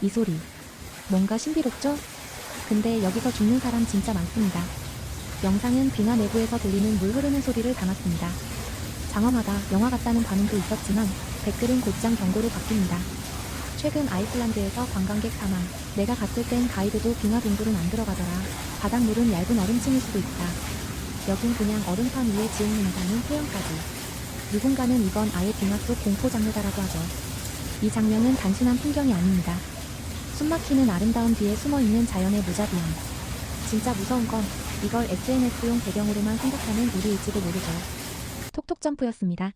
이 소리. 뭔가 신비롭죠? 근데 여기서 죽는 사람 진짜 많습니다. 영상은 빙하 내부에서 들리는 물 흐르는 소리를 담았습니다. 장엄하다, 영화 같다는 반응도 있었지만 댓글은 곧장 경고로 바뀝니다. 최근 아이슬란드에서 관광객 사망. 내가 갔을 땐 가이드도 빙하 동굴은 안 들어가더라. 바닥물은 얇은 얼음층일 수도 있다. 여긴 그냥 얼음판 위에 지옥문이라는 표현까지. 누군가는 이건 아예 빙하 속 공포 장르다라고 하죠. 이 장면은 단순한 풍경이 아닙니다. 숨막히는 아름다움 뒤에 숨어있는 자연의 무자비함. 진짜 무서운 건 이걸 SNS용 배경으로만 생각하는 우리일지도 모르죠. 톡톡 점프였습니다.